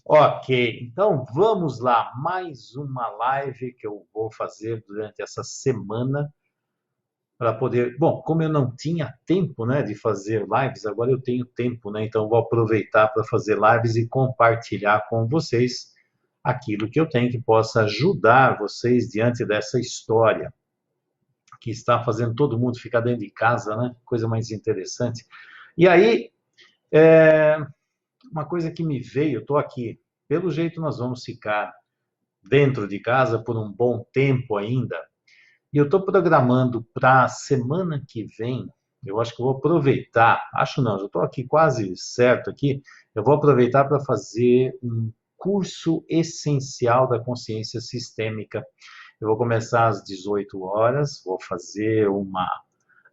Ok, então vamos lá, mais uma live que eu vou fazer durante essa semana para poder. Bom, como eu não tinha tempo, né, de fazer lives, agora eu tenho tempo, né? Então vou aproveitar para fazer lives e compartilhar com vocês aquilo que eu tenho que possa ajudar vocês diante dessa história que está fazendo todo mundo ficar dentro de casa, né? Coisa mais interessante. E aí, é, uma coisa que me veio, eu estou aqui. Pelo jeito, nós vamos ficar dentro de casa por um bom tempo ainda. E eu estou programando para a semana que vem, eu acho que eu vou aproveitar, acho não, já estou aqui quase certo aqui, eu vou aproveitar para fazer um curso essencial da consciência sistêmica. Eu vou começar às 18 horas, vou fazer uma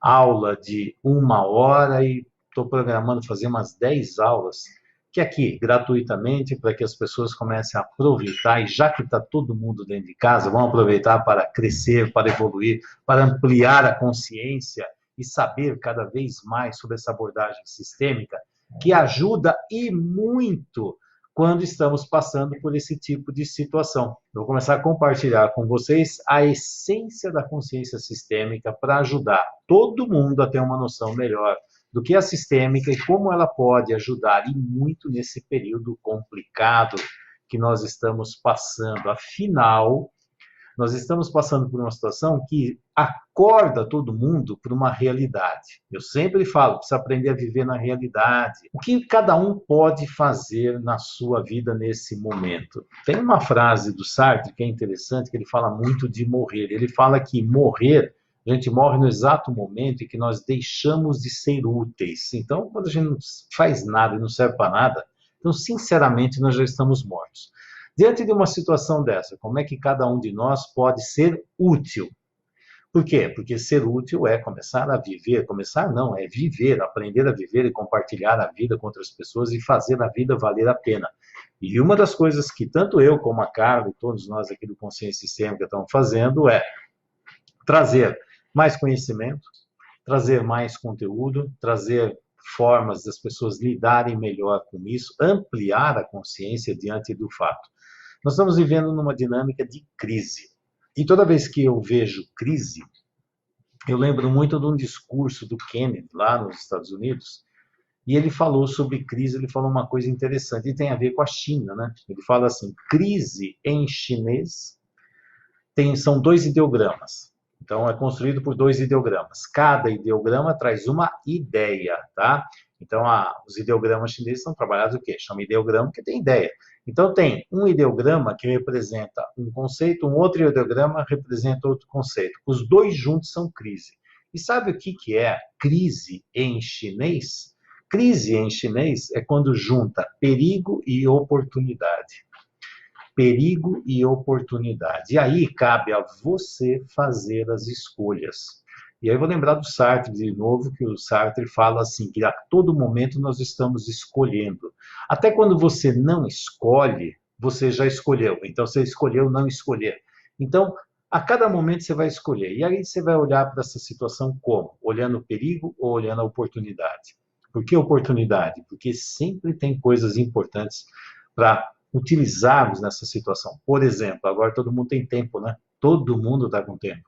aula de 1 hora e estou programando fazer umas 10 aulas, que é aqui, gratuitamente, para que as pessoas comecem a aproveitar, e já que está todo mundo dentro de casa, vão aproveitar para crescer, para evoluir, para ampliar a consciência e saber cada vez mais sobre essa abordagem sistêmica, que ajuda e muito quando estamos passando por esse tipo de situação. Eu vou começar a compartilhar com vocês a essência da consciência sistêmica para ajudar todo mundo a ter uma noção melhor do que é a sistêmica e como ela pode ajudar, e muito nesse período complicado que nós estamos passando. Afinal, nós estamos passando por uma situação que acorda todo mundo para uma realidade. Eu sempre falo, precisa aprender a viver na realidade. O que cada um pode fazer na sua vida nesse momento? Tem uma frase do Sartre que é interessante, que ele fala muito de morrer. Ele fala que morrer, a gente morre no exato momento em que nós deixamos de ser úteis. Então, quando a gente não faz nada e não serve para nada, então, sinceramente, nós já estamos mortos. Diante de uma situação dessa, como é que cada um de nós pode ser útil? Por quê? Porque ser útil é começar a viver, começar não, é viver, aprender a viver e compartilhar a vida com outras pessoas e fazer a vida valer a pena. E uma das coisas que tanto eu como a Carla e todos nós aqui do Consciência Sistêmica estamos fazendo é trazer mais conhecimento, trazer mais conteúdo, trazer formas das pessoas lidarem melhor com isso, ampliar a consciência diante do fato. Nós estamos vivendo numa dinâmica de crise. E toda vez que eu vejo crise, eu lembro muito de um discurso do Kennedy, lá nos Estados Unidos, e ele falou sobre crise, ele falou uma coisa interessante, e tem a ver com a China, né? Ele fala assim, crise em chinês são dois ideogramas. Então, é construído por dois ideogramas. Cada ideograma traz uma ideia, tá? Então, os ideogramas chineses são trabalhados o quê? Chama ideograma porque tem ideia. Então, tem um ideograma que representa um conceito, um outro ideograma representa outro conceito. Os dois juntos são crise. E sabe o que é crise em chinês? Crise em chinês é quando junta perigo e oportunidade. Perigo e oportunidade. E aí cabe a você fazer as escolhas. E aí eu vou lembrar do Sartre de novo, que o Sartre fala assim, que a todo momento nós estamos escolhendo. Até quando você não escolhe, você já escolheu. Então você escolheu não escolher. Então, a cada momento você vai escolher. E aí você vai olhar para essa situação como? Olhando o perigo ou olhando a oportunidade? Por que oportunidade? Porque sempre tem coisas importantes para utilizarmos nessa situação. Por exemplo, agora todo mundo tem tempo, né? Todo mundo está com tempo.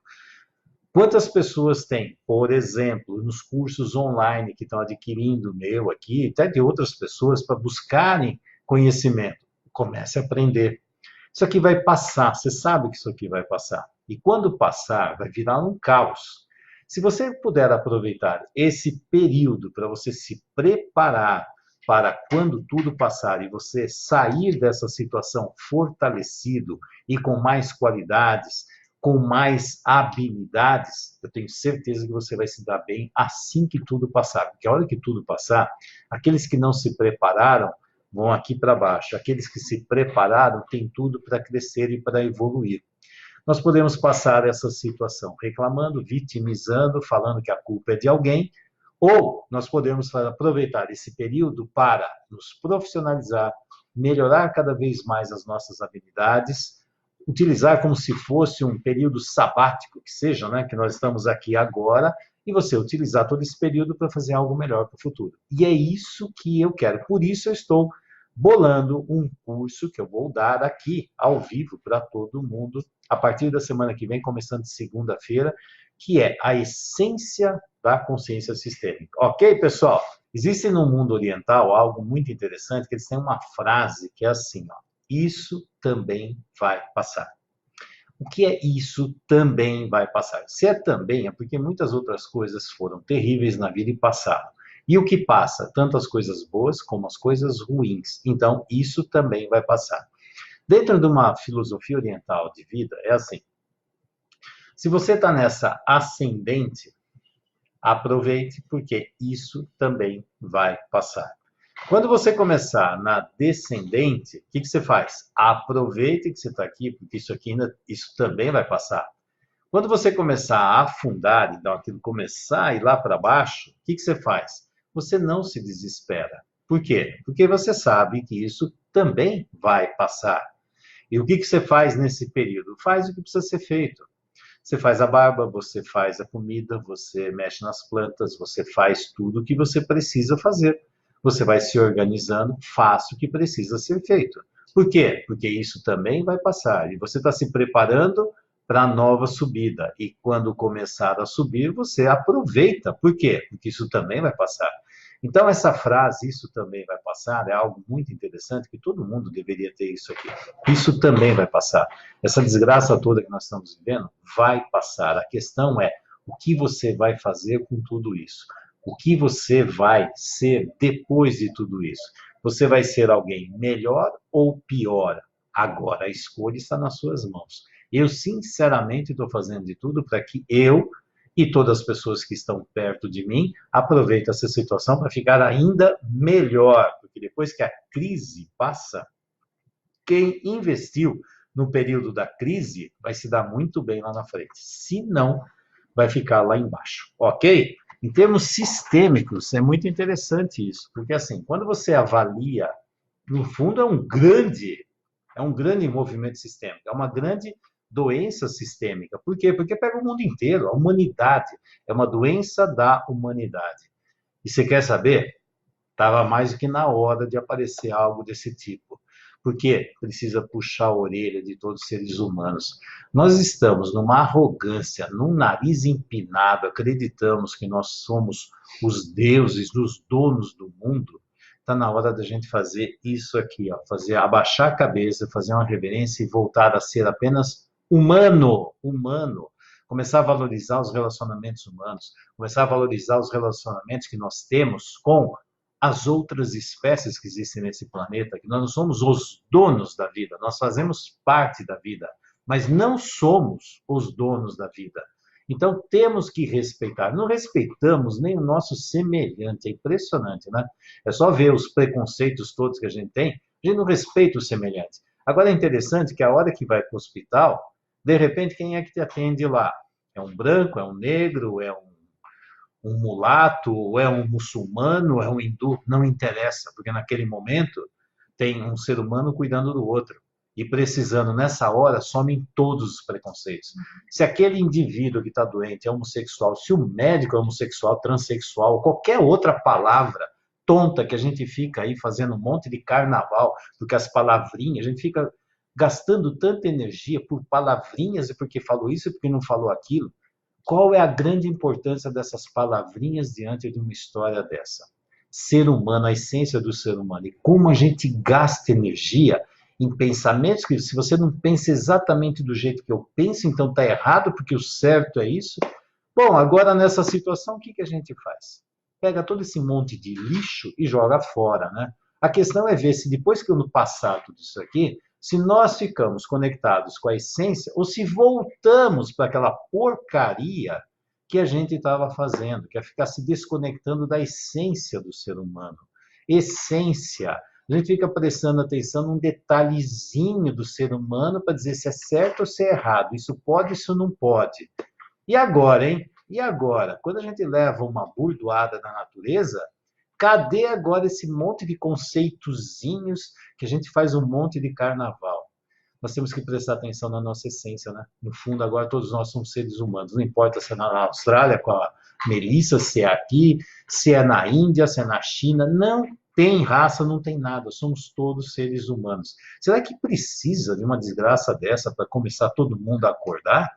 Quantas pessoas têm, por exemplo, nos cursos online que estão adquirindo meu aqui, até de outras pessoas, para buscarem conhecimento? Comece a aprender. Isso aqui vai passar, você sabe que isso aqui vai passar. E quando passar, vai virar um caos. Se você puder aproveitar esse período para você se preparar para quando tudo passar e você sair dessa situação fortalecido e com mais qualidades, com mais habilidades, eu tenho certeza que você vai se dar bem assim que tudo passar. Porque a hora que tudo passar, aqueles que não se prepararam vão aqui para baixo. Aqueles que se prepararam têm tudo para crescer e para evoluir. Nós podemos passar essa situação reclamando, vitimizando, falando que a culpa é de alguém, ou nós podemos aproveitar esse período para nos profissionalizar, melhorar cada vez mais as nossas habilidades, utilizar como se fosse um período sabático, que seja, né, que nós estamos aqui agora, e você utilizar todo esse período para fazer algo melhor para o futuro. E é isso que eu quero. Por isso eu estou bolando um curso que eu vou dar aqui, ao vivo, para todo mundo, a partir da semana que vem, começando de segunda-feira, que é a essência da consciência sistêmica. Ok, pessoal? Existe no mundo oriental algo muito interessante, que eles têm uma frase que é assim, ó, isso também vai passar. O que é isso também vai passar? Se é também, é porque muitas outras coisas foram terríveis na vida e passaram. E o que passa? Tanto as coisas boas como as coisas ruins. Então, isso também vai passar. Dentro de uma filosofia oriental de vida, é assim. Se você está nessa ascendente, aproveite, porque isso também vai passar. Quando você começar na descendente, o que você faz? Aproveite que você está aqui, porque isso também vai passar. Quando você começar a afundar, então aquilo começar a ir lá para baixo, o que você faz? Você não se desespera. Por quê? Porque você sabe que isso também vai passar. E o que você faz nesse período? Faz o que precisa ser feito. Você faz a barba, você faz a comida, você mexe nas plantas, você faz tudo o que você precisa fazer. Você vai se organizando, faça o que precisa ser feito. Por quê? Porque isso também vai passar. E você está se preparando para a nova subida. E quando começar a subir, você aproveita. Por quê? Porque isso também vai passar. Então, essa frase, isso também vai passar, é algo muito interessante, que todo mundo deveria ter isso aqui. Isso também vai passar. Essa desgraça toda que nós estamos vivendo vai passar. A questão é, o que você vai fazer com tudo isso? O que você vai ser depois de tudo isso? Você vai ser alguém melhor ou pior? Agora, a escolha está nas suas mãos. Eu, sinceramente, estou fazendo de tudo para que eu e todas as pessoas que estão perto de mim aproveitem essa situação para ficar ainda melhor, porque depois que a crise passa, quem investiu no período da crise vai se dar muito bem lá na frente. Se não, vai ficar lá embaixo, ok? Em termos sistêmicos, é muito interessante isso, porque assim, quando você avalia, no fundo é um grande movimento sistêmico, é uma grande doença sistêmica. Por quê? Porque pega o mundo inteiro, a humanidade. É uma doença da humanidade. E você quer saber? Estava mais do que na hora de aparecer algo desse tipo. Porque precisa puxar a orelha de todos os seres humanos. Nós estamos numa arrogância, num nariz empinado, acreditamos que nós somos os deuses, os donos do mundo. Está na hora da gente fazer isso aqui, ó, fazer abaixar a cabeça, fazer uma reverência e voltar a ser apenas humano, humano. Começar a valorizar os relacionamentos humanos, começar a valorizar os relacionamentos que nós temos com as outras espécies que existem nesse planeta, que nós não somos os donos da vida, nós fazemos parte da vida, mas não somos os donos da vida. Então temos que respeitar. Não respeitamos nem o nosso semelhante, é impressionante, né? É só ver os preconceitos todos que a gente tem, a gente não respeita o semelhante. Agora é interessante que a hora que vai para o hospital, de repente quem é que te atende lá? É um branco, é um negro, é um mulato, é um muçulmano, é um hindu, não interessa, porque naquele momento tem um ser humano cuidando do outro. E precisando, nessa hora, somem todos os preconceitos. Se aquele indivíduo que está doente é homossexual, se o médico é homossexual, transexual, qualquer outra palavra tonta que a gente fica aí fazendo um monte de carnaval, porque as palavrinhas, a gente fica gastando tanta energia por palavrinhas e porque falou isso e porque não falou aquilo. Qual é a grande importância dessas palavrinhas diante de uma história dessa? Ser humano, a essência do ser humano. E como a gente gasta energia em pensamentos que, se você não pensa exatamente do jeito que eu penso, então está errado, porque o certo é isso. Bom, agora nessa situação, o que a gente faz? Pega todo esse monte de lixo e joga fora, né? A questão é ver se depois que eu passar tudo isso aqui, se nós ficamos conectados com a essência ou se voltamos para aquela porcaria que a gente estava fazendo, que é ficar se desconectando da essência do ser humano. Essência. A gente fica prestando atenção num detalhezinho do ser humano para dizer se é certo ou se é errado. Isso pode, isso não pode. E agora, hein? E agora? Quando a gente leva uma burdoada na natureza, cadê agora esse monte de conceitozinhos que a gente faz um monte de carnaval? Nós temos que prestar atenção na nossa essência, né? No fundo, agora todos nós somos seres humanos. Não importa se é na Austrália com a Melissa, se é aqui, se é na Índia, se é na China. Não Tem raça, não tem nada, somos todos seres humanos. Será que precisa de uma desgraça dessa para começar todo mundo a acordar?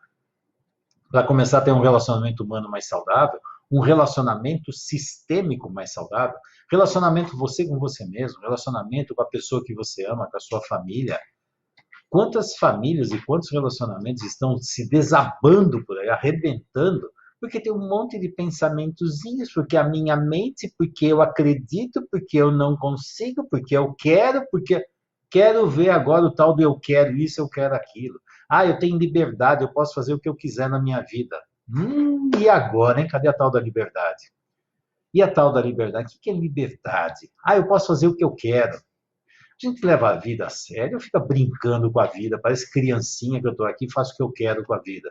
Para começar a ter um relacionamento humano mais saudável? Um relacionamento sistêmico mais saudável? Relacionamento você com você mesmo, relacionamento com a pessoa que você ama, com a sua família. Quantas famílias e quantos relacionamentos estão se desabando por aí, arrebentando, porque tem um monte de pensamentozinhos, porque a minha mente, porque eu acredito, porque eu não consigo, porque eu quero, porque quero ver agora o tal do eu quero isso, eu quero aquilo. Ah, eu tenho liberdade, eu posso fazer o que eu quiser na minha vida. E agora, hein? Cadê a tal da liberdade? E a tal da liberdade? O que é liberdade? Ah, eu posso fazer o que eu quero. A gente leva a vida a sério ou fica brincando com a vida? Parece criancinha que eu estou aqui e faço o que eu quero com a vida.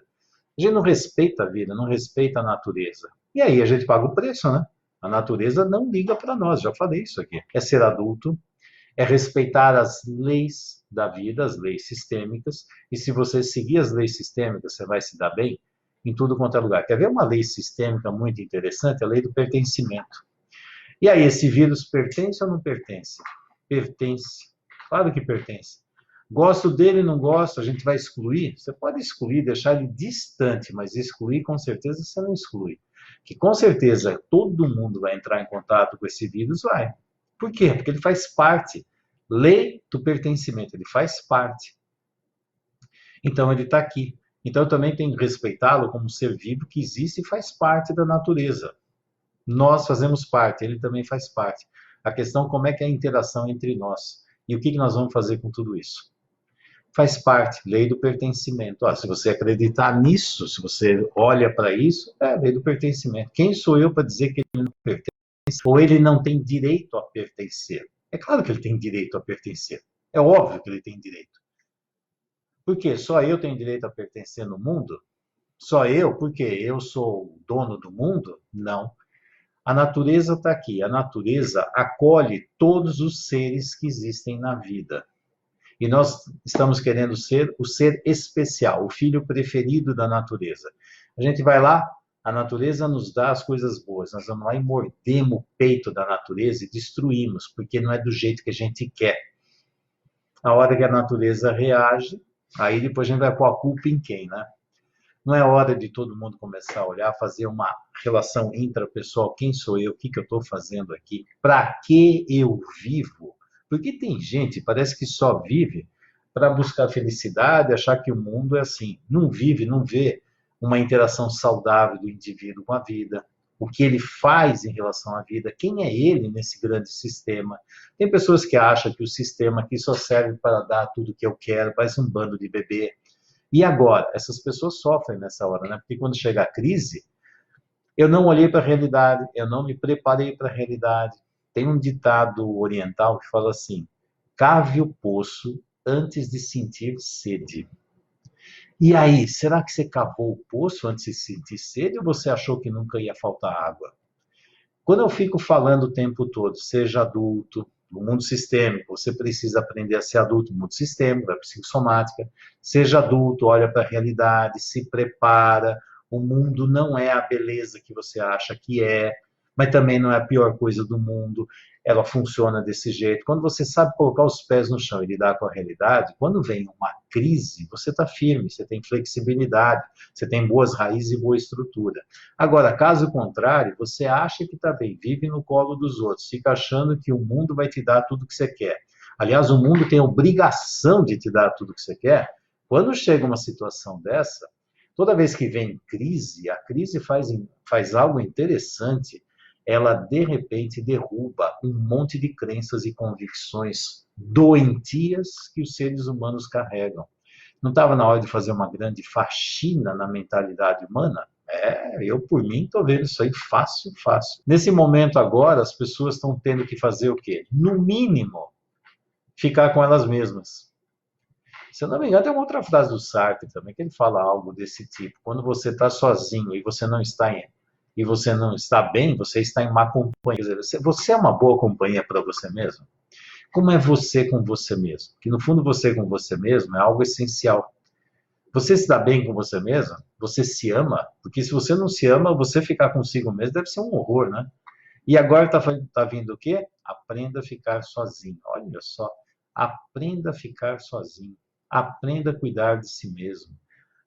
A gente não respeita a vida, não respeita a natureza. E aí a gente paga o preço, né? A natureza não liga para nós, já falei isso aqui. É ser adulto, é respeitar as leis da vida, as leis sistêmicas, e se você seguir as leis sistêmicas, você vai se dar bem em tudo quanto é lugar. Quer ver uma lei sistêmica muito interessante? A lei do pertencimento. E aí, esse vírus pertence ou não pertence? Pertence. Claro que pertence. Gosto dele, não gosto, a gente vai excluir? Você pode excluir, deixar ele distante, mas excluir, com certeza, você não exclui. Que com certeza todo mundo vai entrar em contato com esse vírus, vai. Por quê? Porque ele faz parte. Lei do pertencimento, ele faz parte. Então, ele está aqui. Então, eu também tenho que respeitá-lo como um ser vivo que existe e faz parte da natureza. Nós fazemos parte, ele também faz parte. A questão é como é que é a interação entre nós. E o que nós vamos fazer com tudo isso? Faz parte, lei do pertencimento. Se você acreditar nisso, se você olha para isso, é a lei do pertencimento. Quem sou eu para dizer que ele não pertence? Ou ele não tem direito a pertencer? É claro que ele tem direito a pertencer. É óbvio que ele tem direito. Por quê? Só eu tenho direito a pertencer no mundo? Só eu? Porque eu sou o dono do mundo? Não. A natureza está aqui. A natureza acolhe todos os seres que existem na vida. E nós estamos querendo ser o ser especial, o filho preferido da natureza. A gente vai lá, a natureza nos dá as coisas boas. Nós vamos lá e mordemos o peito da natureza e destruímos, porque não é do jeito que a gente quer. A hora que a natureza reage, aí depois a gente vai pôr a culpa em quem, né? Não é hora de todo mundo começar a olhar, fazer uma relação intrapessoal. Quem sou eu? O que eu estou fazendo aqui? Para que eu vivo? Porque tem gente, parece que só vive para buscar felicidade, achar que o mundo é assim. Não vive, não vê uma interação saudável do indivíduo com a vida. O que ele faz em relação à vida. Quem é ele nesse grande sistema? Tem pessoas que acham que o sistema aqui só serve para dar tudo o que eu quero, parece um bando de bebê. E agora? Essas pessoas sofrem nessa hora, né? Porque quando chega a crise, eu não olhei para a realidade, eu não me preparei para a realidade. Tem um ditado oriental que fala assim: cave o poço antes de sentir sede. E aí, será que você cavou o poço antes de sentir sede ou você achou que nunca ia faltar água? Quando eu fico falando o tempo todo, seja adulto, no mundo sistêmico, você precisa aprender a ser adulto no mundo sistêmico, da psicossomática. Seja adulto, olha para a realidade, se prepara. O mundo não é a beleza que você acha que é, mas também não é a pior coisa do mundo. Ela funciona desse jeito. Quando você sabe colocar os pés no chão e lidar com a realidade, quando vem uma crise, você está firme, você tem flexibilidade, você tem boas raízes e boa estrutura. Agora, caso contrário, você acha que está bem, vive no colo dos outros, fica achando que o mundo vai te dar tudo que você quer. Aliás, o mundo tem a obrigação de te dar tudo que você quer. Quando chega uma situação dessa, toda vez que vem crise, a crise faz algo interessante. Ela, de repente, derruba um monte de crenças e convicções doentias que os seres humanos carregam. Não estava na hora de fazer uma grande faxina na mentalidade humana? Eu por mim estou vendo isso aí fácil, fácil. Nesse momento agora, as pessoas estão tendo que fazer o quê? No mínimo, ficar com elas mesmas. Se eu não me engano, tem uma outra frase do Sartre também, que ele fala algo desse tipo. Quando você está sozinho e você não está bem, você está em má companhia. Você é uma boa companhia para você mesmo? Como é você com você mesmo? Que no fundo você com você mesmo é algo essencial. Você se dá bem com você mesmo? Você se ama? Porque se você não se ama, você ficar consigo mesmo deve ser um horror, né? E agora está vindo o quê? Aprenda a ficar sozinho. Olha só, aprenda a ficar sozinho. Aprenda a cuidar de si mesmo.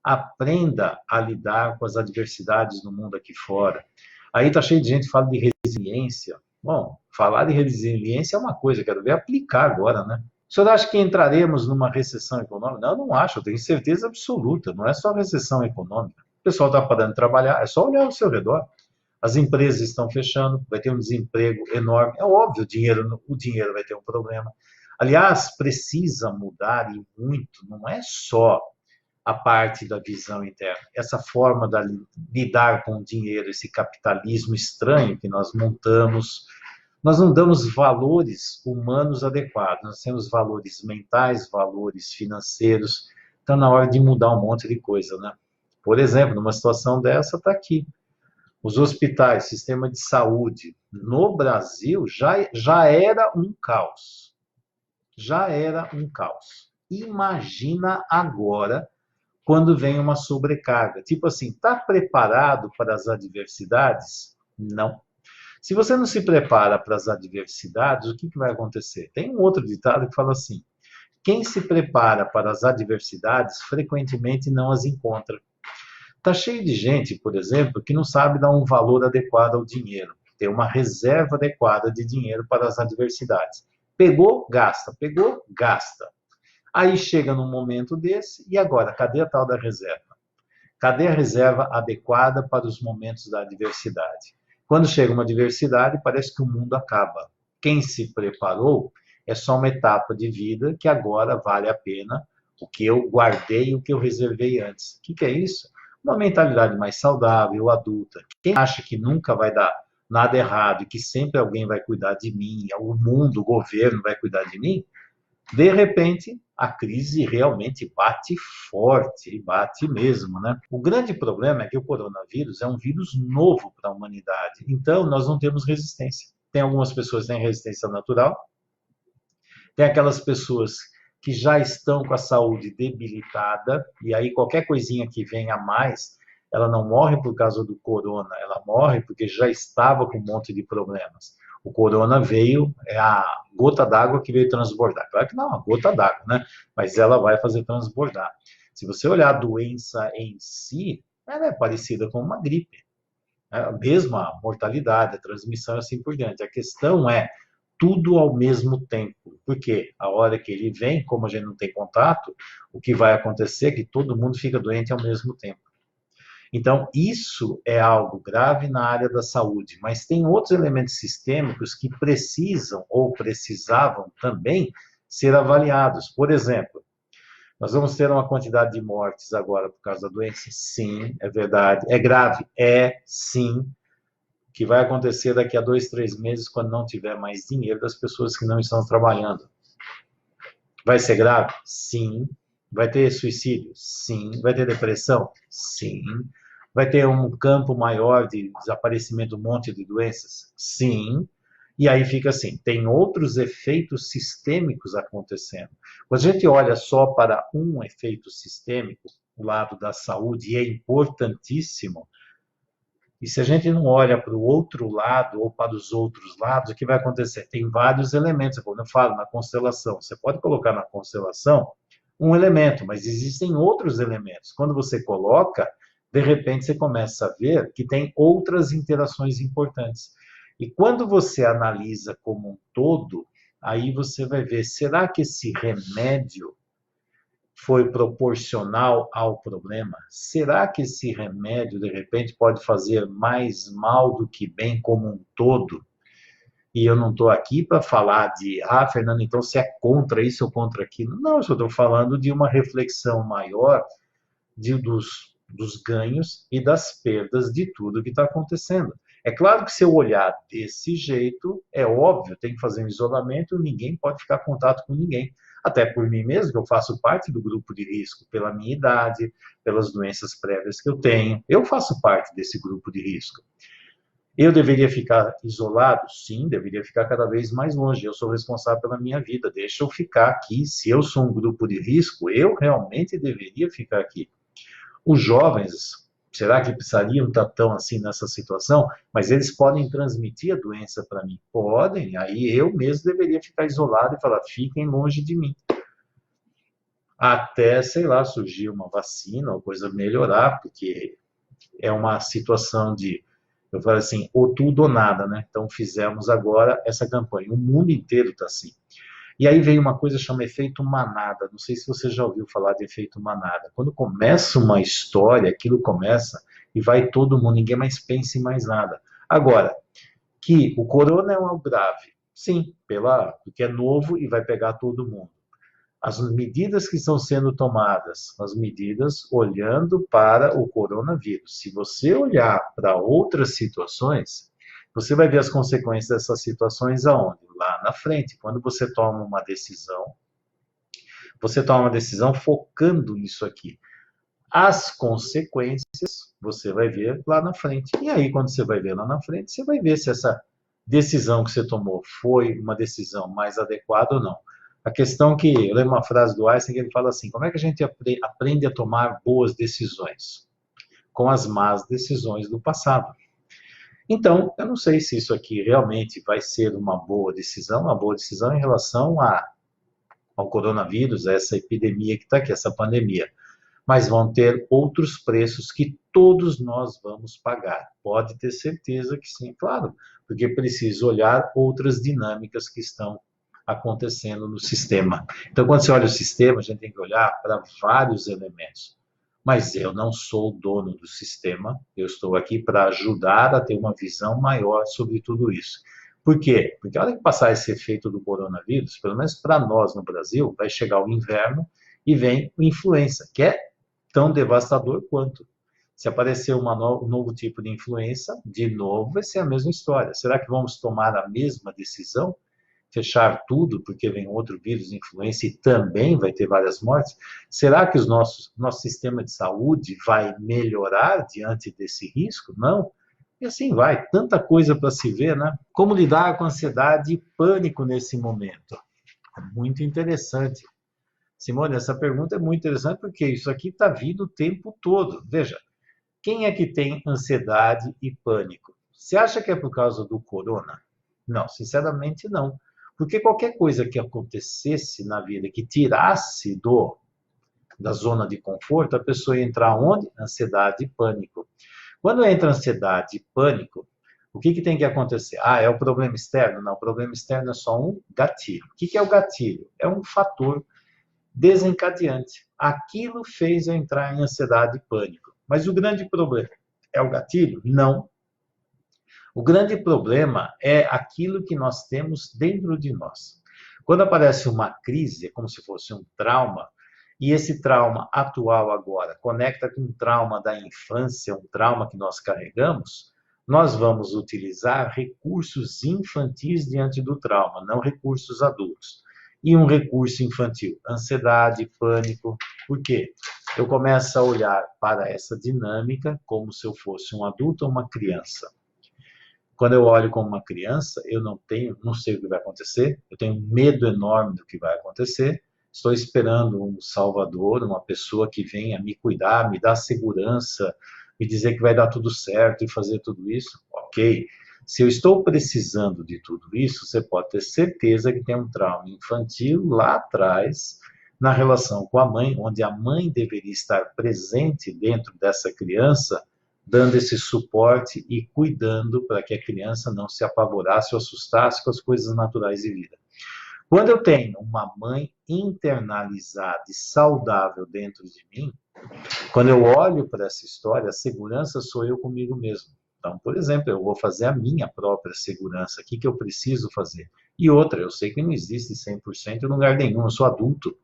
Aprenda a lidar com as adversidades do mundo aqui fora. Aí está cheio de gente que fala de resiliência. Bom, falar de resiliência é uma coisa, quero ver aplicar agora, né? O senhor acha que entraremos numa recessão econômica? Não, não acho, eu tenho certeza absoluta. Não é só recessão econômica. O pessoal está parando de trabalhar, é só olhar ao seu redor. As empresas estão fechando, vai ter um desemprego enorme. É óbvio, o dinheiro vai ter um problema. Aliás, precisa mudar e muito, não é só a parte da visão interna. Essa forma de lidar com o dinheiro, esse capitalismo estranho que nós montamos, nós não damos valores humanos adequados, nós temos valores mentais, valores financeiros, então na hora de mudar um monte de coisa, né? Por exemplo, numa situação dessa, está aqui. Os hospitais, sistema de saúde, no Brasil, já era um caos. Já era um caos. Imagina agora quando vem uma sobrecarga. Tipo assim, está preparado para as adversidades? Não. Se você não se prepara para as adversidades, o que vai acontecer? Tem um outro ditado que fala assim: quem se prepara para as adversidades frequentemente não as encontra. Está cheio de gente, por exemplo, que não sabe dar um valor adequado ao dinheiro, ter uma reserva adequada de dinheiro para as adversidades. Pegou, gasta. Pegou, gasta. Aí chega num momento desse, e agora, cadê a tal da reserva? Cadê a reserva adequada para os momentos da adversidade? Quando chega uma adversidade, parece que o mundo acaba. Quem se preparou é só uma etapa de vida que agora vale a pena o que eu guardei, o que eu reservei antes. O que é isso? Uma mentalidade mais saudável, adulta. Quem acha que nunca vai dar nada errado e que sempre alguém vai cuidar de mim, o mundo, o governo vai cuidar de mim, de repente, a crise realmente bate forte, e bate mesmo, né? O grande problema é que o coronavírus é um vírus novo para a humanidade, então nós não temos resistência. Tem algumas pessoas que têm resistência natural, tem aquelas pessoas que já estão com a saúde debilitada, e aí qualquer coisinha que venha a mais, ela não morre por causa do corona, ela morre porque já estava com um monte de problemas. O corona veio, é a gota d'água que veio transbordar. Claro que não é uma gota d'água, né? Mas ela vai fazer transbordar. Se você olhar a doença em si, ela é parecida com uma gripe. É a mesma mortalidade, a transmissão e assim por diante. A questão é tudo ao mesmo tempo. Porque a hora que ele vem, como a gente não tem contato, o que vai acontecer é que todo mundo fica doente ao mesmo tempo. Então, isso é algo grave na área da saúde, mas tem outros elementos sistêmicos que precisam ou precisavam também ser avaliados. Por exemplo, nós vamos ter uma quantidade de mortes agora por causa da doença? Sim, é verdade. É grave? É, sim. O que vai acontecer daqui a 2, 3 meses, quando não tiver mais dinheiro das pessoas que não estão trabalhando? Vai ser grave? Sim. Vai ter suicídio? Sim. Vai ter depressão? Sim. Vai ter um campo maior de desaparecimento de um monte de doenças? Sim. E aí fica assim, tem outros efeitos sistêmicos acontecendo. Quando a gente olha só para um efeito sistêmico, o lado da saúde, e é importantíssimo, e se a gente não olha para o outro lado ou para os outros lados, o que vai acontecer? Tem vários elementos, como eu falo, na constelação. Você pode colocar na constelação um elemento, mas existem outros elementos. Quando você coloca, de repente você começa a ver que tem outras interações importantes. E quando você analisa como um todo, aí você vai ver, será que esse remédio foi proporcional ao problema? Será que esse remédio, de repente, pode fazer mais mal do que bem como um todo? E eu não estou aqui para falar de, Fernando, então você é contra isso ou contra aquilo. Não, eu só estou falando de uma reflexão maior dos ganhos e das perdas de tudo que está acontecendo. É claro que se eu olhar desse jeito, é óbvio, tem que fazer um isolamento, ninguém pode ficar em contato com ninguém. Até por mim mesmo, que eu faço parte do grupo de risco, pela minha idade, pelas doenças prévias que eu tenho. Eu faço parte desse grupo de risco. Eu deveria ficar isolado? Sim, deveria ficar cada vez mais longe. Eu sou responsável pela minha vida, deixa eu ficar aqui. Se eu sou um grupo de risco, eu realmente deveria ficar aqui. Os jovens, Será que precisariam estar tão assim nessa situação? Mas eles podem transmitir a doença para mim? Podem, aí eu mesmo deveria ficar isolado e falar, fiquem longe de mim. Até, sei lá, surgir uma vacina ou coisa melhorar, porque é uma situação de, eu falo assim, ou tudo ou nada, né? Então fizemos agora essa campanha, o mundo inteiro está assim. E aí veio uma coisa chamada efeito manada. Não sei se você já ouviu falar de efeito manada. Quando começa uma história, aquilo começa e vai todo mundo, ninguém mais pensa em mais nada. Agora, que o corona é algo grave, sim, porque é novo e vai pegar todo mundo. As medidas que estão sendo tomadas, as medidas olhando para o coronavírus. Se você olhar para outras situações, você vai ver as consequências dessas situações aonde? Lá na frente, quando você toma uma decisão focando nisso aqui. As consequências você vai ver lá na frente. E aí, quando você vai ver lá na frente, você vai ver se essa decisão que você tomou foi uma decisão mais adequada ou não. A questão que, eu lembro uma frase do Einstein que ele fala assim, como é que a gente aprende a tomar boas decisões? Com as más decisões do passado. Então, eu não sei se isso aqui realmente vai ser uma boa decisão em relação ao coronavírus, a essa epidemia que está aqui, essa pandemia. Mas vão ter outros preços que todos nós vamos pagar. Pode ter certeza que sim, claro, porque preciso olhar outras dinâmicas que estão acontecendo no sistema. Então, quando você olha o sistema, a gente tem que olhar para vários elementos. Mas eu não sou o dono do sistema, eu estou aqui para ajudar a ter uma visão maior sobre tudo isso. Por quê? Porque a hora que passar esse efeito do coronavírus, pelo menos para nós no Brasil, vai chegar o inverno e vem o influenza, que é tão devastador quanto. Se aparecer um novo tipo de influenza, de novo vai ser a mesma história. Será que vamos tomar a mesma decisão? Fechar tudo porque vem outro vírus influenza e também vai ter várias mortes? Será que nosso sistema de saúde vai melhorar diante desse risco? Não. E assim vai, tanta coisa para se ver, né? Como lidar com ansiedade e pânico nesse momento? É muito interessante. Simone, essa pergunta é muito interessante porque isso aqui está vindo o tempo todo. Veja, quem é que tem ansiedade e pânico? Você acha que é por causa do corona? Não, sinceramente não. Porque qualquer coisa que acontecesse na vida que tirasse da zona de conforto, a pessoa ia entrar onde? Ansiedade e pânico. Quando entra ansiedade e pânico, o que tem que acontecer? Ah, é o problema externo? Não, o problema externo é só um gatilho. O que é o gatilho? É um fator desencadeante. Aquilo fez eu entrar em ansiedade e pânico. Mas o grande problema é o gatilho? Não. O grande problema é aquilo que nós temos dentro de nós. Quando aparece uma crise, é como se fosse um trauma, e esse trauma atual agora conecta com um trauma da infância, um trauma que nós carregamos, nós vamos utilizar recursos infantis diante do trauma, não recursos adultos. E um recurso infantil, ansiedade, pânico. Por quê? Eu começo a olhar para essa dinâmica como se eu fosse um adulto ou uma criança. Quando eu olho como uma criança, eu não sei o que vai acontecer, eu tenho um medo enorme do que vai acontecer, estou esperando um salvador, uma pessoa que venha me cuidar, me dar segurança, me dizer que vai dar tudo certo e fazer tudo isso. Ok. Se eu estou precisando de tudo isso, você pode ter certeza que tem um trauma infantil lá atrás, na relação com a mãe, onde a mãe deveria estar presente dentro dessa criança, dando esse suporte e cuidando para que a criança não se apavorasse ou assustasse com as coisas naturais de vida. Quando eu tenho uma mãe internalizada e saudável dentro de mim, quando eu olho para essa história, a segurança sou eu comigo mesmo. Então, por exemplo, eu vou fazer a minha própria segurança. O que eu preciso fazer? E outra, eu sei que não existe 100% em lugar nenhum, eu sou adulto.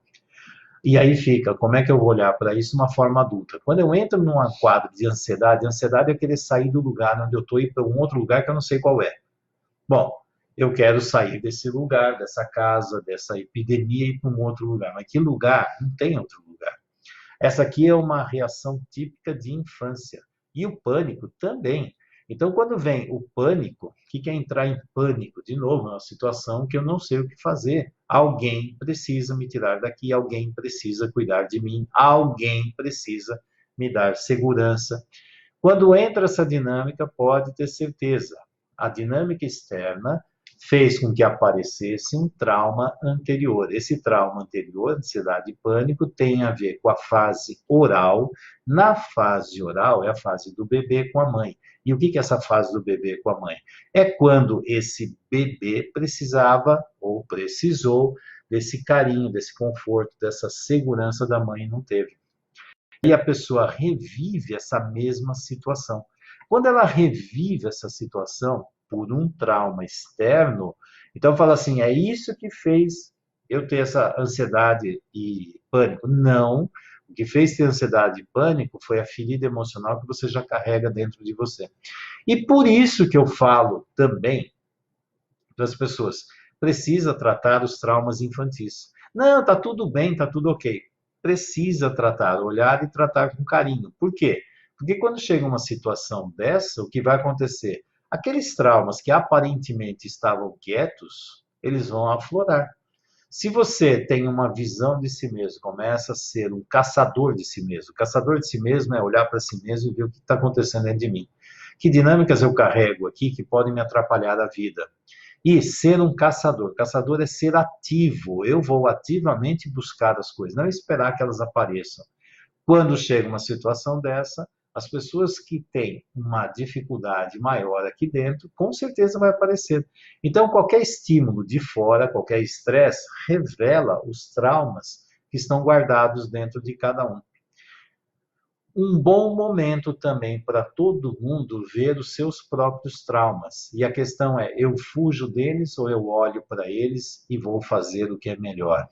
E aí fica, como é que eu vou olhar para isso de uma forma adulta? Quando eu entro num quadro de ansiedade é querer sair do lugar onde eu estou e ir para um outro lugar que eu não sei qual é. Bom, eu quero sair desse lugar, dessa casa, dessa epidemia e ir para um outro lugar. Mas que lugar? Não tem outro lugar. Essa aqui é uma reação típica de infância. E o pânico também. Então, quando vem o pânico, o que é entrar em pânico? De novo, é uma situação que eu não sei o que fazer. Alguém precisa me tirar daqui, alguém precisa cuidar de mim, alguém precisa me dar segurança. Quando entra essa dinâmica, pode ter certeza, a dinâmica externa fez com que aparecesse um trauma anterior. Esse trauma anterior, ansiedade e pânico, tem a ver com a fase oral. Na fase oral, é a fase do bebê com a mãe. E o que é essa fase do bebê com a mãe? É quando esse bebê precisava ou precisou desse carinho, desse conforto, dessa segurança da mãe e não teve. E a pessoa revive essa mesma situação. Quando ela revive essa situação por um trauma externo, então fala assim, é isso que fez eu ter essa ansiedade e pânico. Não, o que fez ter ansiedade e pânico foi a ferida emocional que você já carrega dentro de você. E por isso que eu falo também para as pessoas, precisa tratar os traumas infantis. Não, tá tudo bem, tá tudo ok. Precisa tratar, olhar e tratar com carinho. Por quê? Porque quando chega uma situação dessa, o que vai acontecer? Aqueles traumas que aparentemente estavam quietos, eles vão aflorar. Se você tem uma visão de si mesmo, começa a ser um caçador de si mesmo. Caçador de si mesmo é olhar para si mesmo e ver o que está acontecendo dentro de mim. Que dinâmicas eu carrego aqui que podem me atrapalhar a vida? E ser um caçador. Caçador é ser ativo. Eu vou ativamente buscar as coisas, não esperar que elas apareçam. Quando chega uma situação dessa, as pessoas que têm uma dificuldade maior aqui dentro, com certeza vai aparecer. Então, qualquer estímulo de fora, qualquer estresse, revela os traumas que estão guardados dentro de cada um. Um bom momento também para todo mundo ver os seus próprios traumas. E a questão é, eu fujo deles ou eu olho para eles e vou fazer o que é melhor?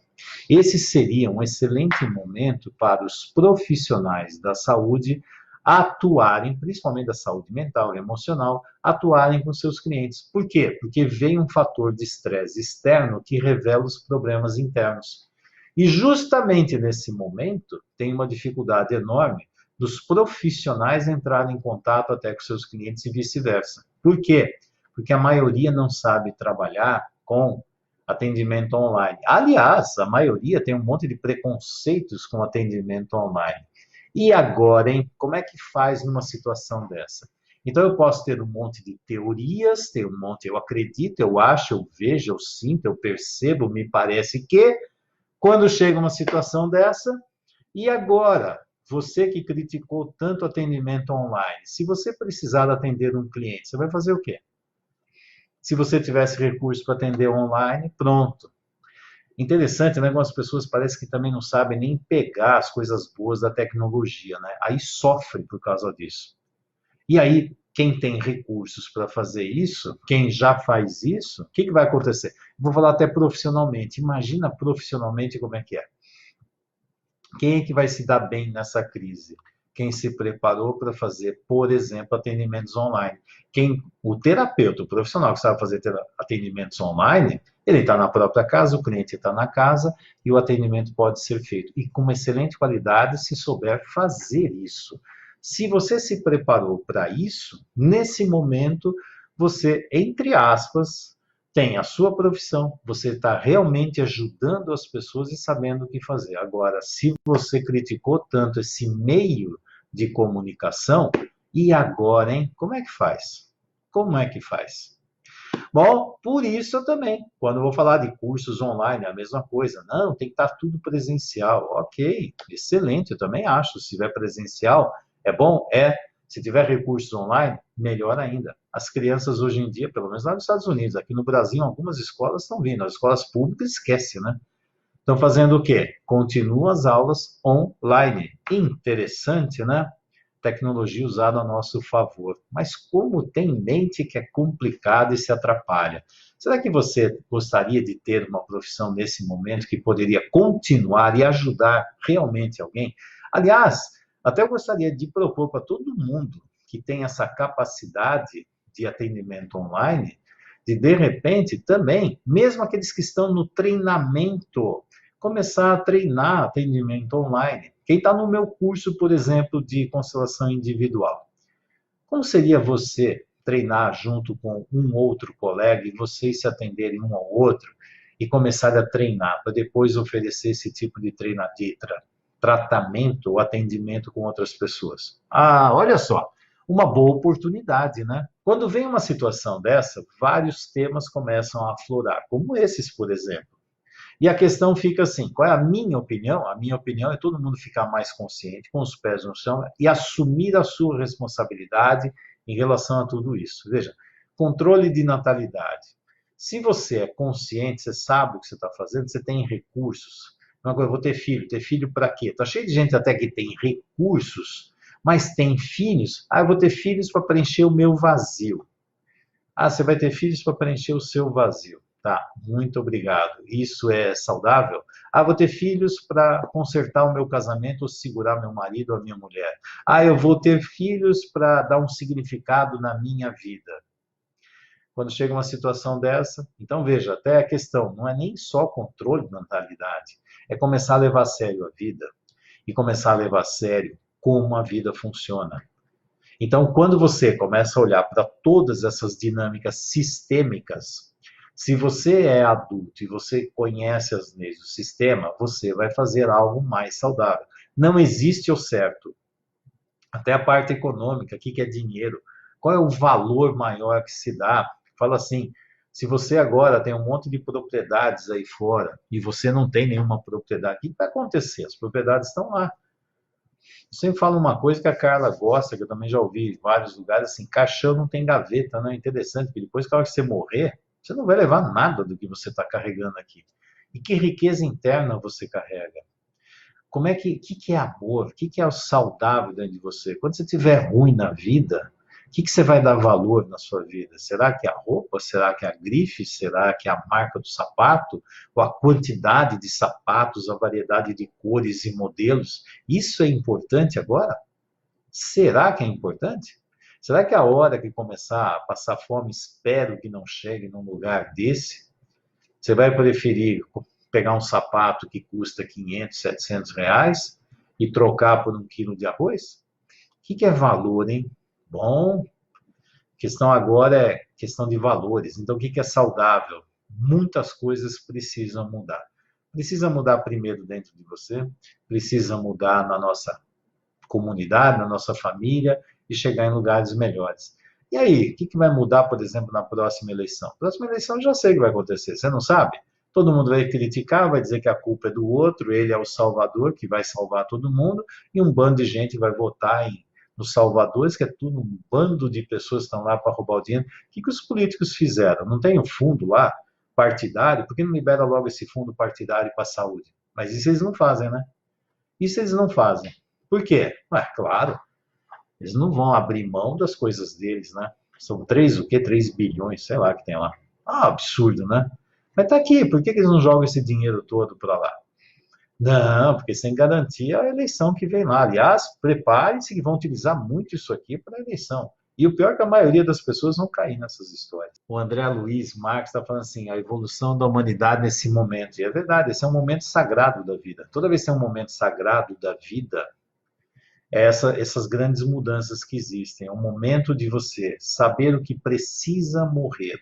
Esse seria um excelente momento para os profissionais da saúde atuarem, principalmente da saúde mental e emocional, atuarem com seus clientes. Por quê? Porque vem um fator de estresse externo que revela os problemas internos. E justamente nesse momento tem uma dificuldade enorme dos profissionais entrarem em contato até com seus clientes e vice-versa. Por quê? Porque a maioria não sabe trabalhar com atendimento online. Aliás, a maioria tem um monte de preconceitos com atendimento online. E agora, hein? Como é que faz numa situação dessa? Então, eu posso ter um monte de teorias, ter um monte, eu acredito, eu acho, eu vejo, eu sinto, eu percebo, me parece que, quando chega uma situação dessa, e agora? Você que criticou tanto atendimento online, se você precisar atender um cliente, você vai fazer o quê? Se você tivesse recurso para atender online, pronto. Interessante, né? Algumas pessoas parece que também não sabem nem pegar as coisas boas da tecnologia, né? Aí sofre por causa disso. E aí, quem tem recursos para fazer isso, quem já faz isso, o que vai acontecer? Vou falar até profissionalmente. Imagina profissionalmente como é que é. Quem é que vai se dar bem nessa crise? Quem se preparou para fazer, por exemplo, atendimentos online. O terapeuta, o profissional que sabe fazer atendimentos online, ele está na própria casa, o cliente está na casa e o atendimento pode ser feito. E com uma excelente qualidade, se souber fazer isso. Se você se preparou para isso, nesse momento, você, entre aspas, tem a sua profissão, você está realmente ajudando as pessoas e sabendo o que fazer. Agora, se você criticou tanto esse meio de comunicação, e agora, hein? Como é que faz? Como é que faz? Bom, por isso eu também, quando eu vou falar de cursos online, é a mesma coisa. Não, tem que estar tudo presencial. Ok, excelente, eu também acho. Se tiver presencial, é bom? É. Se tiver recursos online, melhor ainda. As crianças hoje em dia, pelo menos lá nos Estados Unidos, aqui no Brasil, algumas escolas estão vindo. As escolas públicas, esquece, né? Estão fazendo o quê? Continuam as aulas online. Interessante, né? Tecnologia usada a nosso favor. Mas como tem mente que é complicado e se atrapalha? Será que você gostaria de ter uma profissão nesse momento que poderia continuar e ajudar realmente alguém? Aliás, até eu gostaria de propor para todo mundo que tem essa capacidade de atendimento online, de repente, também, mesmo aqueles que estão no treinamento, começar a treinar atendimento online. Quem está no meu curso, por exemplo, de constelação individual, como seria você treinar junto com um outro colega e vocês se atenderem um ao outro e começar a treinar para depois oferecer esse tipo de tratamento ou atendimento com outras pessoas? Ah, olha só, uma boa oportunidade, né? Quando vem uma situação dessa, vários temas começam a aflorar, como esses, por exemplo. E a questão fica assim: qual é a minha opinião? A minha opinião é todo mundo ficar mais consciente, com os pés no chão e assumir a sua responsabilidade em relação a tudo isso. Veja, controle de natalidade. Se você é consciente, você sabe o que você está fazendo, você tem recursos. Uma coisa, eu vou ter filho. Ter filho para quê? Está cheio de gente até que tem recursos, mas tem filhos. Ah, eu vou ter filhos para preencher o meu vazio. Ah, você vai ter filhos para preencher o seu vazio. Tá, muito obrigado. Isso é saudável? Ah, vou ter filhos para consertar o meu casamento ou segurar meu marido ou a minha mulher. Ah, eu vou ter filhos para dar um significado na minha vida. Quando chega uma situação dessa, então veja, até a questão não é nem só controle de natalidade, é começar a levar a sério a vida e começar a levar a sério como a vida funciona. Então, quando você começa a olhar para todas essas dinâmicas sistêmicas, se você é adulto e você conhece as leis do sistema, você vai fazer algo mais saudável. Não existe o certo. Até a parte econômica, o que é dinheiro? Qual é o valor maior que se dá? Fala assim, se você agora tem um monte de propriedades aí fora e você não tem nenhuma propriedade, o que vai acontecer? As propriedades estão lá. Eu sempre falo uma coisa que a Carla gosta, que eu também já ouvi em vários lugares, assim, caixão não tem gaveta, não é interessante, porque depois que a hora que você morrer, você não vai levar nada do que você está carregando aqui. E que riqueza interna você carrega? Como é que é amor? O que é o saudável dentro de você? Quando você estiver ruim na vida, o que você vai dar valor na sua vida? Será que é a roupa? Será que é a grife? Será que é a marca do sapato? Ou a quantidade de sapatos, a variedade de cores e modelos? Isso é importante agora? Será que é importante? Será que a hora que começar a passar fome, espero que não chegue num lugar desse? Você vai preferir pegar um sapato que custa 500, 700 reais e trocar por um quilo de arroz? O que é valor, hein? Bom, a questão agora é questão de valores. Então, o que é saudável? Muitas coisas precisam mudar. Precisa mudar primeiro dentro de você, precisa mudar na nossa comunidade, na nossa família e chegar em lugares melhores. E aí, o que vai mudar, por exemplo, na próxima eleição? Próxima eleição eu já sei o que vai acontecer, você não sabe? Todo mundo vai criticar, vai dizer que a culpa é do outro, ele é o salvador que vai salvar todo mundo, e um bando de gente vai votar nos salvadores, que é tudo um bando de pessoas que estão lá para roubar o dinheiro. O que os políticos fizeram? Não tem um fundo lá, partidário? Por que não libera logo esse fundo partidário para a saúde? Mas isso eles não fazem, né? Isso eles não fazem. Por quê? Claro, eles não vão abrir mão das coisas deles, né? São 3, o quê? 3 bilhões, sei lá, que tem lá. Ah, absurdo, né? Mas tá aqui, por que eles não jogam esse dinheiro todo para lá? Não, porque sem garantia a eleição que vem lá. Aliás, prepare-se que vão utilizar muito isso aqui para a eleição. E o pior é que a maioria das pessoas vão cair nessas histórias. O André Luiz Marques está falando assim, a evolução da humanidade nesse momento. E é verdade, esse é um momento sagrado da vida. Toda vez que tem um momento sagrado da vida, essas grandes mudanças que existem. É um momento de você saber o que precisa morrer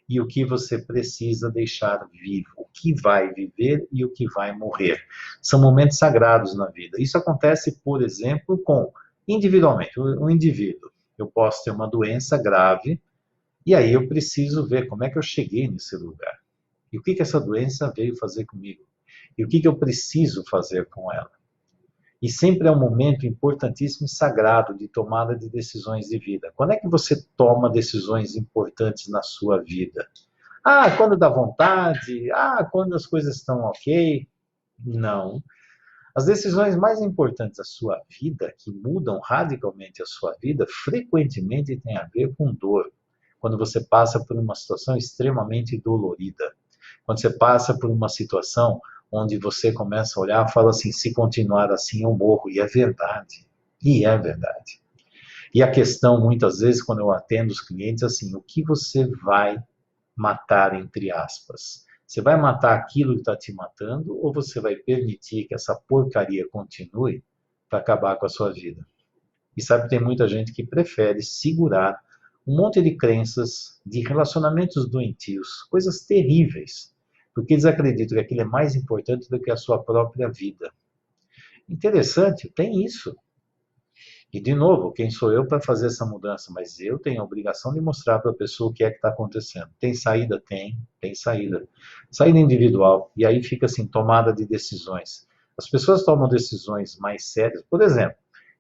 e o que você precisa deixar vivo, o que vai viver e o que vai morrer. São momentos sagrados na vida. Isso acontece, por exemplo, com individualmente, um indivíduo. Eu posso ter uma doença grave e aí eu preciso ver como é que eu cheguei nesse lugar. E o que essa doença veio fazer comigo? E o que eu preciso fazer com ela? E sempre é um momento importantíssimo e sagrado de tomada de decisões de vida. Quando é que você toma decisões importantes na sua vida? Ah, quando dá vontade? Ah, quando as coisas estão ok? Não. As decisões mais importantes da sua vida, que mudam radicalmente a sua vida, frequentemente têm a ver com dor. Quando você passa por uma situação extremamente dolorida. Quando você passa por uma situação onde você começa a olhar e fala assim, se continuar assim eu morro. E é verdade. E é verdade. E a questão, muitas vezes, quando eu atendo os clientes, assim, o que você vai matar, entre aspas? Você vai matar aquilo que está te matando ou você vai permitir que essa porcaria continue para acabar com a sua vida? E sabe que tem muita gente que prefere segurar um monte de crenças, de relacionamentos doentios, coisas terríveis, porque eles acreditam que aquilo é mais importante do que a sua própria vida. Interessante, tem isso. E, de novo, quem sou eu para fazer essa mudança? Mas eu tenho a obrigação de mostrar para a pessoa o que é que está acontecendo. Tem saída? Tem saída. Saída individual. E aí fica assim, tomada de decisões. As pessoas tomam decisões mais sérias. Por exemplo,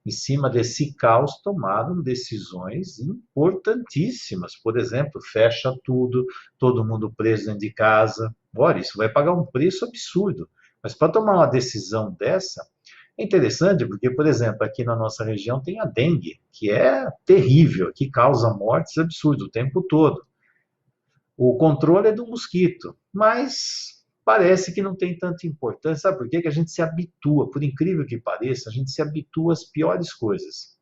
em cima desse caos, tomaram decisões importantíssimas. Por exemplo, fecha tudo, todo mundo preso dentro de casa. Olha, isso vai pagar um preço absurdo. Mas para tomar uma decisão dessa, é interessante porque, por exemplo, aqui na nossa região tem a dengue, que é terrível, que causa mortes absurdas o tempo todo. O controle é do mosquito, mas parece que não tem tanta importância. Sabe por quê? Que a gente se habitua, por incrível que pareça, a gente se habitua às piores coisas.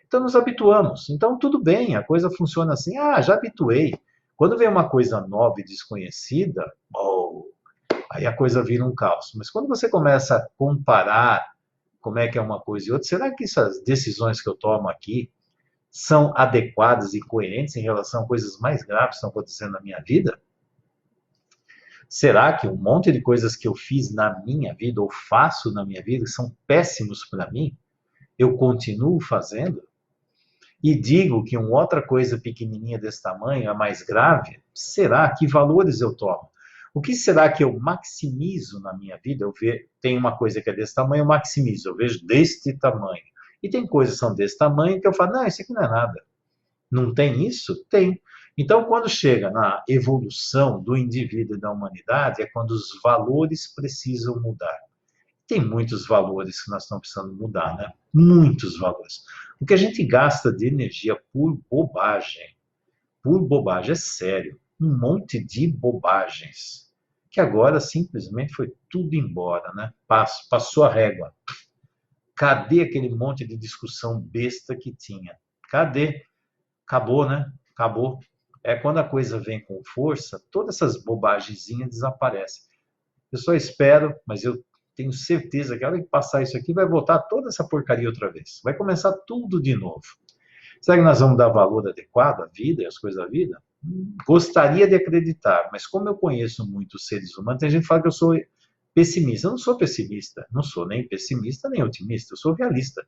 Então nos habituamos. Então tudo bem, a coisa funciona assim. Ah, já habituei. Quando vem uma coisa nova e desconhecida, oh, aí a coisa vira um caos. Mas quando você começa a comparar como é que é uma coisa e outra, será que essas decisões que eu tomo aqui são adequadas e coerentes em relação a coisas mais graves que estão acontecendo na minha vida? Será que um monte de coisas que eu fiz na minha vida ou faço na minha vida são péssimos para mim? Eu continuo fazendo? E digo que uma outra coisa pequenininha desse tamanho é mais grave? Será? Que valores eu tomo? O que será que eu maximizo na minha vida? Tem uma coisa que é desse tamanho, eu maximizo, eu vejo deste tamanho. E tem coisas que são desse tamanho que eu falo, não, isso aqui não é nada. Não tem isso? Tem. Então, quando chega na evolução do indivíduo e da humanidade, é quando os valores precisam mudar. Tem muitos valores que nós estamos precisando mudar, né? Muitos valores. O que a gente gasta de energia por bobagem, é sério, um monte de bobagens, que agora simplesmente foi tudo embora, né? Passou a régua. Cadê aquele monte de discussão besta que tinha? Cadê? Acabou, né? Acabou. É quando a coisa vem com força, todas essas bobagenzinhas desaparecem. Eu só espero, mas eu tenho certeza que a hora que passar isso aqui vai voltar toda essa porcaria outra vez. Vai começar tudo de novo. Será que nós vamos dar valor adequado à vida e às coisas da vida? Gostaria de acreditar, mas como eu conheço muitos seres humanos, tem gente que fala que eu sou pessimista. Eu não sou pessimista, não sou nem pessimista nem otimista, eu sou realista.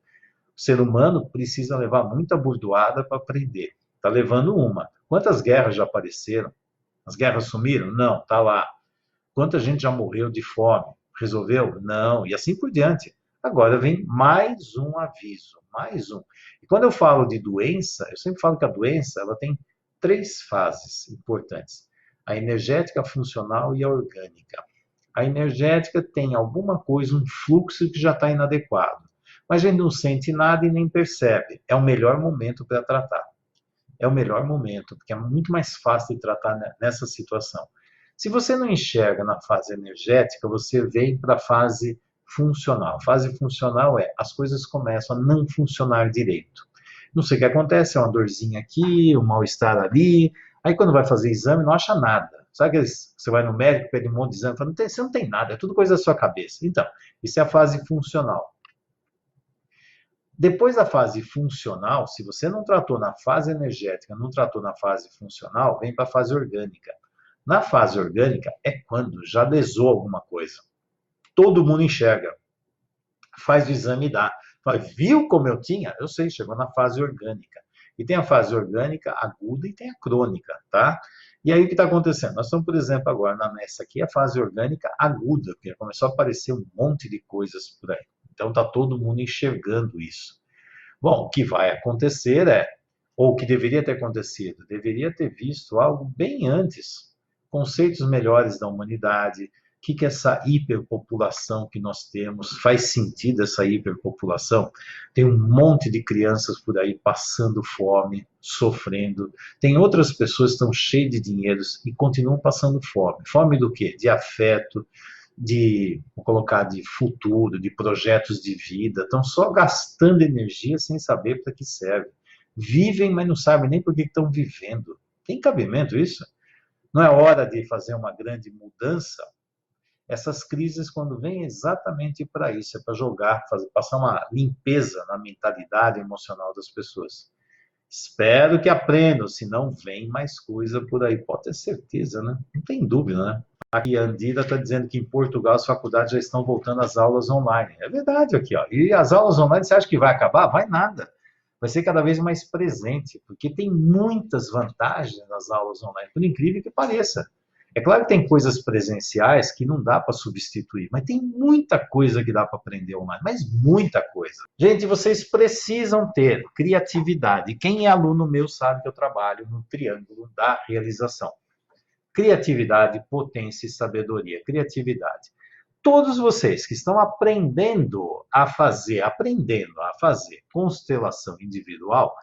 O ser humano precisa levar muita burdoada para aprender. Está levando uma. Quantas guerras já apareceram? As guerras sumiram? Não, está lá. Quanta gente já morreu de fome? Resolveu? Não. E assim por diante. Agora vem mais um aviso, mais um. E quando eu falo de doença, eu sempre falo que a doença ela tem três fases importantes: a energética, a funcional e a orgânica. A energética tem alguma coisa, um fluxo que já está inadequado, mas a gente não sente nada e nem percebe. É o melhor momento para tratar. É o melhor momento, porque é muito mais fácil de tratar nessa situação. Se você não enxerga na fase energética, você vem para a fase funcional. Fase funcional é as coisas começam a não funcionar direito. Não sei o que acontece, é uma dorzinha aqui, um mal-estar ali. Aí quando vai fazer exame, não acha nada. Sabe que você vai no médico, pede um monte de exame, fala, não tem, você não tem nada, é tudo coisa da sua cabeça. Então, isso é a fase funcional. Depois da fase funcional, se você não tratou na fase energética, não tratou na fase funcional, vem para a fase orgânica. Na fase orgânica é quando já lesou alguma coisa. Todo mundo enxerga. Faz o exame e dá. Fala, viu como eu tinha? Eu sei, chegou na fase orgânica. E tem a fase orgânica aguda e tem a crônica, tá? E aí o que está acontecendo? Nós estamos, por exemplo, agora nessa aqui, a fase orgânica aguda, porque começou a aparecer um monte de coisas por aí. Então está todo mundo enxergando isso. Bom, o que vai acontecer ou o que deveria ter acontecido, deveria ter visto algo bem antes, conceitos melhores da humanidade, o que é essa hiperpopulação que nós temos, faz sentido essa hiperpopulação? Tem um monte de crianças por aí passando fome, sofrendo, tem outras pessoas que estão cheias de dinheiros e continuam passando fome. Fome do quê? De afeto, vou colocar, de futuro, de projetos de vida, estão só gastando energia sem saber para que serve. Vivem, mas não sabem nem por que estão vivendo. Tem cabimento isso? Não é hora de fazer uma grande mudança? Essas crises, quando vêm, é exatamente para isso, é para jogar, passar uma limpeza na mentalidade emocional das pessoas. Espero que aprendam, senão vem mais coisa por aí. Pode ter certeza, né? Não tem dúvida, né? Aqui a Andira está dizendo que em Portugal as faculdades já estão voltando às aulas online. É verdade aqui, ó. E as aulas online, você acha que vai acabar? Vai nada. vai ser cada vez mais presente, porque tem muitas vantagens nas aulas online, por incrível que pareça. É claro que tem coisas presenciais que não dá para substituir, mas tem muita coisa que dá para aprender online, mas muita coisa. Gente, vocês precisam ter criatividade. Quem é aluno meu sabe que eu trabalho no triângulo da realização. Criatividade, potência e sabedoria. Criatividade. Todos vocês que estão aprendendo a fazer constelação individual,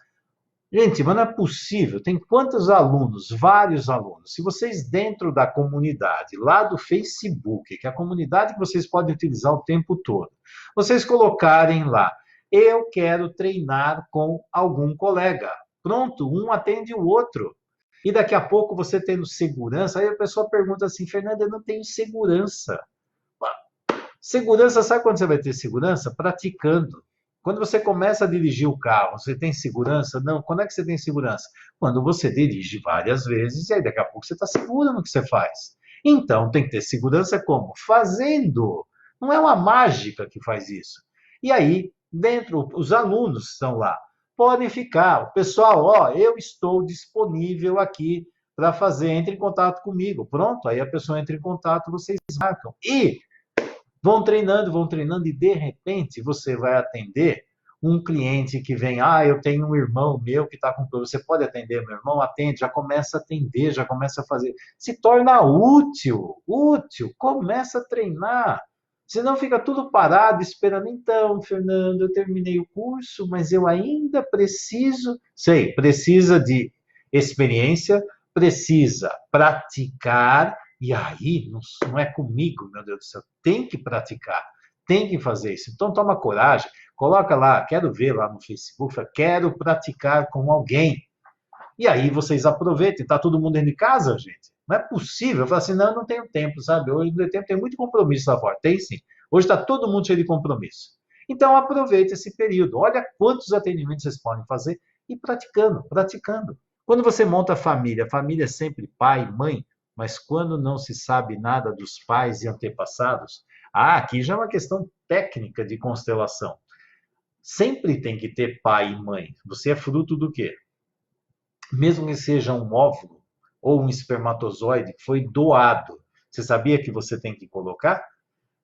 gente, mas não é possível. Tem quantos alunos? Vários alunos. Se vocês dentro da comunidade, lá do Facebook, que é a comunidade que vocês podem utilizar o tempo todo, vocês colocarem lá, eu quero treinar com algum colega. Pronto, um atende o outro. E daqui a pouco você tendo segurança, aí a pessoa pergunta assim, Fernanda, eu não tenho segurança. Segurança, sabe quando você vai ter segurança? Praticando. Quando você começa a dirigir o carro, você tem segurança? Não. Quando é que você tem segurança? Quando você dirige várias vezes e aí daqui a pouco você está seguro no que você faz. Então, tem que ter segurança como? Fazendo. Não é uma mágica que faz isso. E aí, dentro, os alunos estão lá. Podem ficar. O pessoal, ó, eu estou disponível aqui para fazer. Entre em contato comigo. Pronto, aí a pessoa entra em contato, vocês marcam. E vão treinando e de repente você vai atender um cliente que vem, eu tenho um irmão meu que está com problema, você pode atender meu irmão? Atende, já começa a atender, já começa a fazer, se torna útil, começa a treinar, senão fica tudo parado esperando, então, Fernando, eu terminei o curso, mas eu ainda precisa de experiência, precisa praticar. E aí, não é comigo, meu Deus do céu, tem que praticar, tem que fazer isso. Então, toma coragem, coloca lá, quero ver lá no Facebook, quero praticar com alguém. E aí vocês aproveitem, está todo mundo dentro de casa, gente? Não é possível. Eu falo assim, não, eu não tenho tempo, sabe? Hoje não tenho tempo, tem muito compromisso lá fora. Tem sim. Hoje está todo mundo cheio de compromisso. Então, aproveite esse período. Olha quantos atendimentos vocês podem fazer e praticando, praticando. Quando você monta a família é sempre pai, mãe, mas quando não se sabe nada dos pais e antepassados, aqui já é uma questão técnica de constelação. Sempre tem que ter pai e mãe. Você é fruto do quê? Mesmo que seja um óvulo ou um espermatozoide que foi doado, você sabia que você tem que colocar?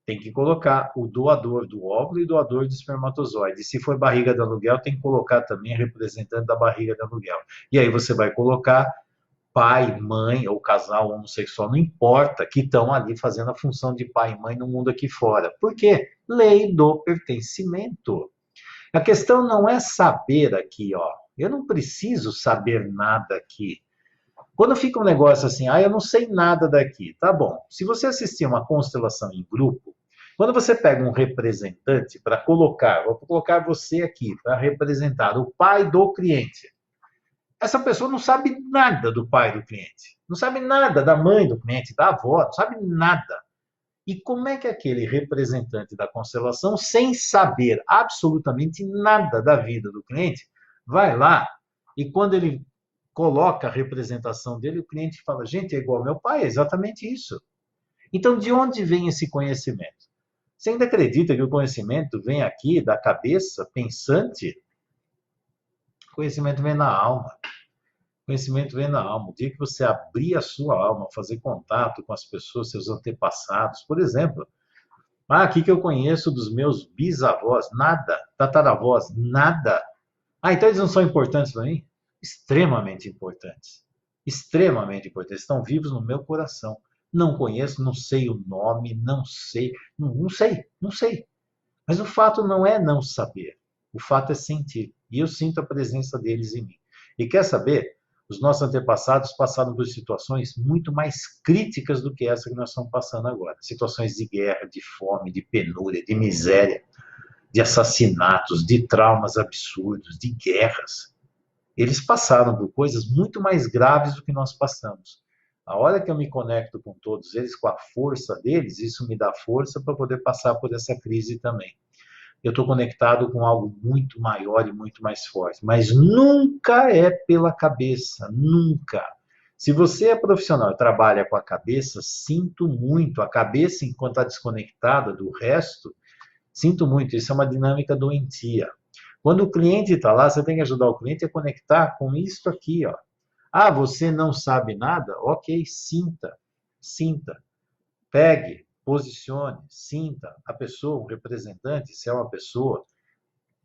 Tem que colocar o doador do óvulo e doador do espermatozoide. Se for barriga de aluguel, tem que colocar também representante da barriga de aluguel. E aí você vai colocar pai, mãe ou casal homossexual, não importa, que estão ali fazendo a função de pai e mãe no mundo aqui fora. Por quê? Lei do pertencimento. A questão não é saber aqui, ó. Eu não preciso saber nada aqui. Quando fica um negócio assim, eu não sei nada daqui, tá bom. Se você assistir uma constelação em grupo, quando você pega um representante para colocar, vou colocar você aqui para representar o pai do cliente. Essa pessoa não sabe nada do pai do cliente, não sabe nada da mãe do cliente, da avó, não sabe nada. E como é que aquele representante da constelação, sem saber absolutamente nada da vida do cliente, vai lá e quando ele coloca a representação dele, o cliente fala, gente, é igual ao meu pai, é exatamente isso. Então, de onde vem esse conhecimento? Você ainda acredita que o conhecimento vem aqui da cabeça pensante? O conhecimento vem na alma. Conhecimento vem na alma. O dia que você abrir a sua alma, fazer contato com as pessoas, seus antepassados, por exemplo, aqui que eu conheço dos meus bisavós, nada, tataravós, nada. Então eles não são importantes para mim? Extremamente importantes. Extremamente importantes. Estão vivos no meu coração. Não conheço, não sei o nome, não sei. Mas o fato não é não saber. O fato é sentir. E eu sinto a presença deles em mim. E quer saber? Os nossos antepassados passaram por situações muito mais críticas do que essa que nós estamos passando agora. Situações de guerra, de fome, de penúria, de miséria, de assassinatos, de traumas absurdos, de guerras. Eles passaram por coisas muito mais graves do que nós passamos. A hora que eu me conecto com todos eles, com a força deles, isso me dá força para poder passar por essa crise também. Eu estou conectado com algo muito maior e muito mais forte. Mas nunca é pela cabeça, nunca. Se você é profissional e trabalha com a cabeça, sinto muito. A cabeça, enquanto está desconectada do resto, sinto muito. Isso é uma dinâmica doentia. Quando o cliente está lá, você tem que ajudar o cliente a conectar com isso aqui, ó. Ah, você não sabe nada? Ok, sinta, sinta. Pegue, posicione, sinta a pessoa, o representante, se é uma pessoa,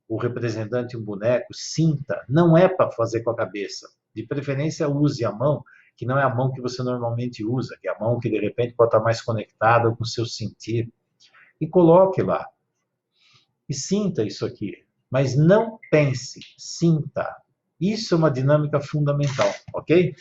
o representante um boneco, sinta. Não é para fazer com a cabeça. De preferência, use a mão, que não é a mão que você normalmente usa, que é a mão que de repente pode estar mais conectada com o seu sentir. E coloque lá. E sinta isso aqui. Mas não pense, sinta. Isso é uma dinâmica fundamental, ok?